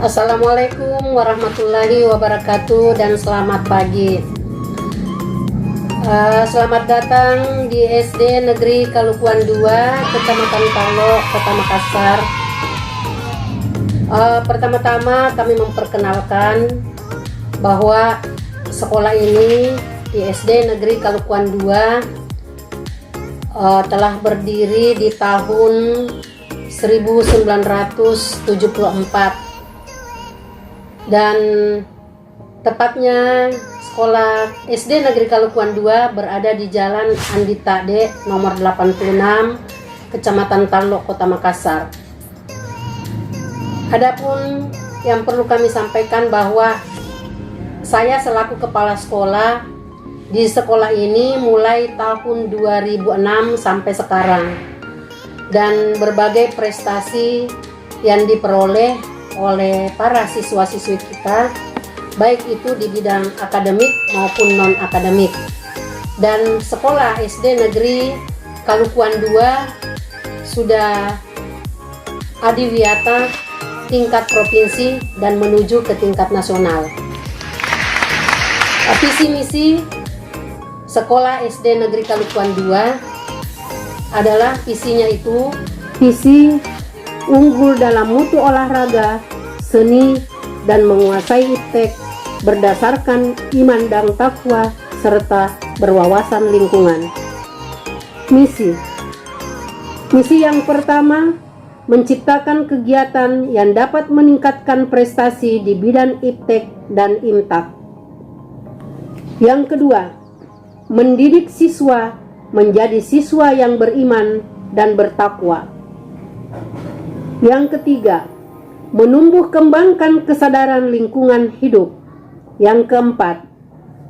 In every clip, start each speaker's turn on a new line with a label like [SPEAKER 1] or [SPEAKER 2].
[SPEAKER 1] Assalamualaikum warahmatullahi wabarakatuh dan selamat pagi. Selamat datang di SD Negeri Kalukuan 2, Kecamatan Talo, Kota Makassar. Pertama-tama kami memperkenalkan bahwa sekolah ini di SD Negeri Kalukuan 2 telah berdiri di tahun 1974 dan tepatnya sekolah SD Negeri Kalukuan 2 berada di Jalan Andi Tade nomor 86, Kecamatan Talo, Kota Makassar. Adapun yang perlu kami sampaikan bahwa saya selaku kepala sekolah di sekolah ini mulai tahun 2006 sampai sekarang, dan berbagai prestasi yang diperoleh oleh para siswa-siswi kita, baik itu di bidang akademik maupun non-akademik. Dan sekolah SD Negeri Kalukuan 2 sudah adiwiyata tingkat provinsi dan menuju ke tingkat nasional. Visi misi sekolah SD Negeri Kalukuan 2 adalah visinya itu visi unggul dalam mutu olahraga, seni, dan menguasai iptek berdasarkan iman dan takwa serta berwawasan lingkungan. Misi yang pertama, menciptakan kegiatan yang dapat meningkatkan prestasi di bidang iptek dan imtak. Yang kedua, mendidik siswa menjadi siswa yang beriman dan bertakwa. Yang ketiga, menumbuh kembangkan kesadaran lingkungan hidup. Yang keempat,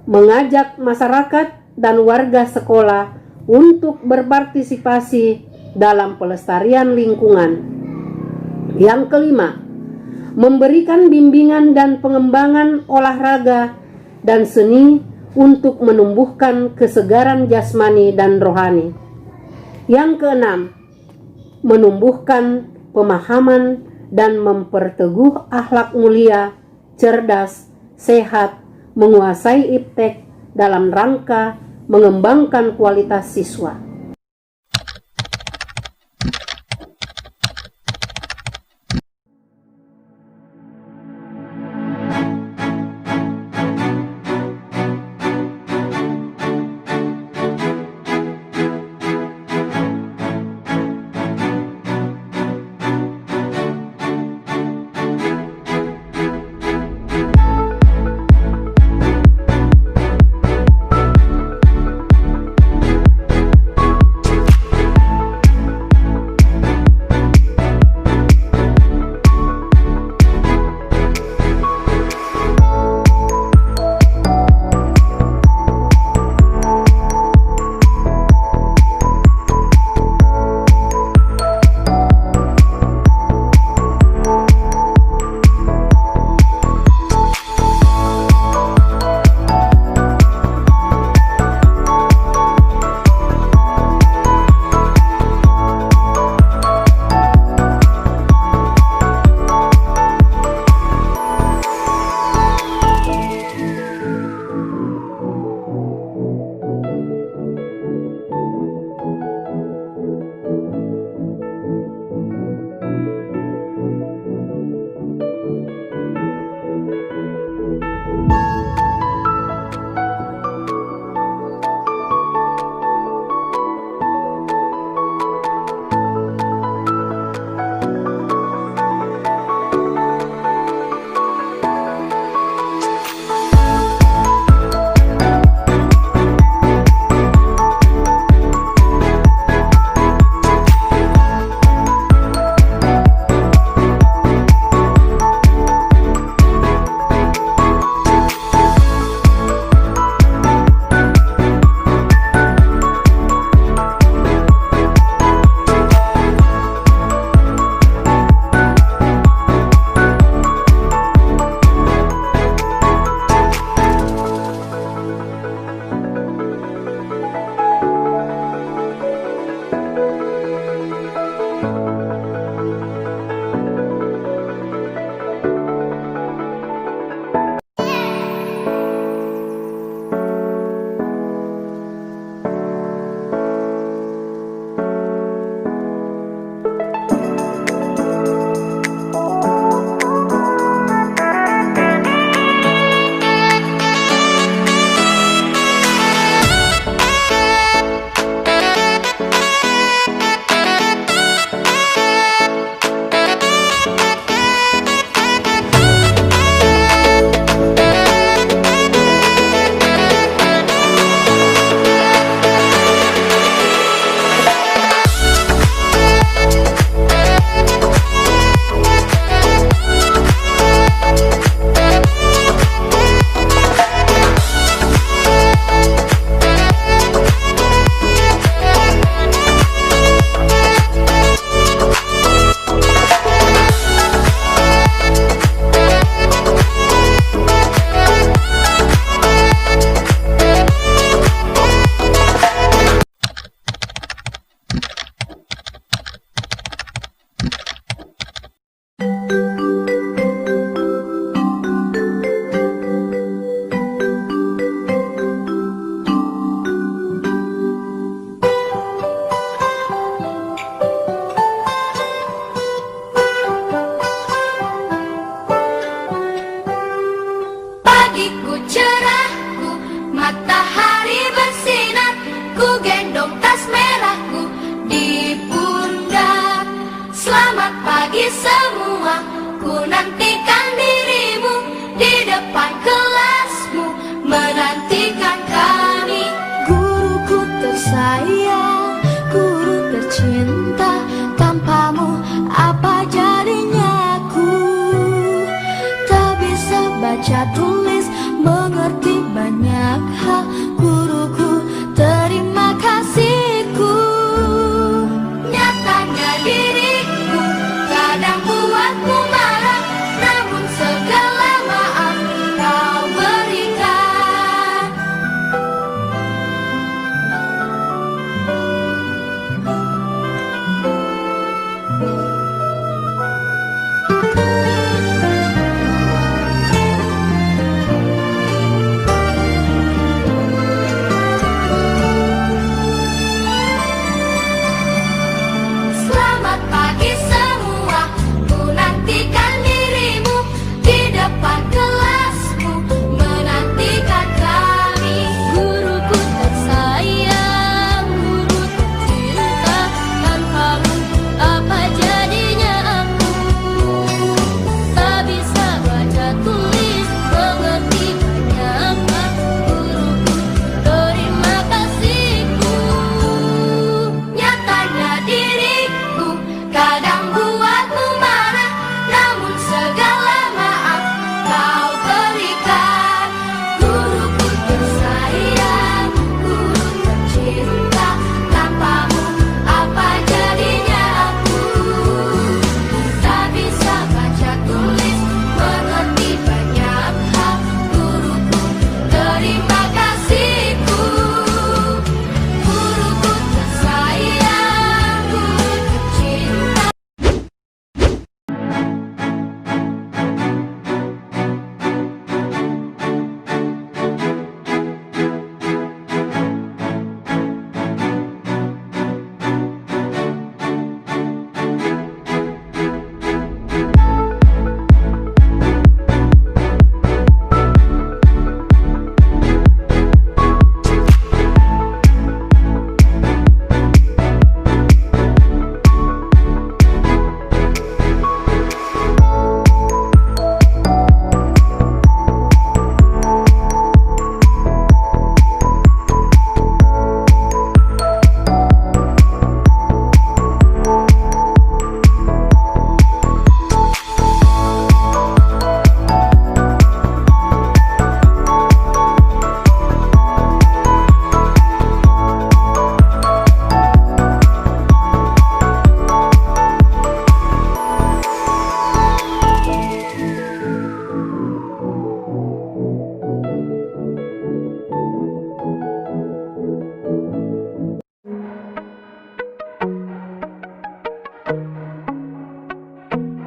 [SPEAKER 1] mengajak masyarakat dan warga sekolah untuk berpartisipasi dalam pelestarian lingkungan. Yang kelima, memberikan bimbingan dan pengembangan olahraga dan seni untuk menumbuhkan kesegaran jasmani dan rohani. Yang keenam, menumbuhkan pemahaman dan memperteguh akhlak mulia, cerdas, sehat, menguasai iptek dalam rangka mengembangkan kualitas siswa.
[SPEAKER 2] bagi semua, ku nantikan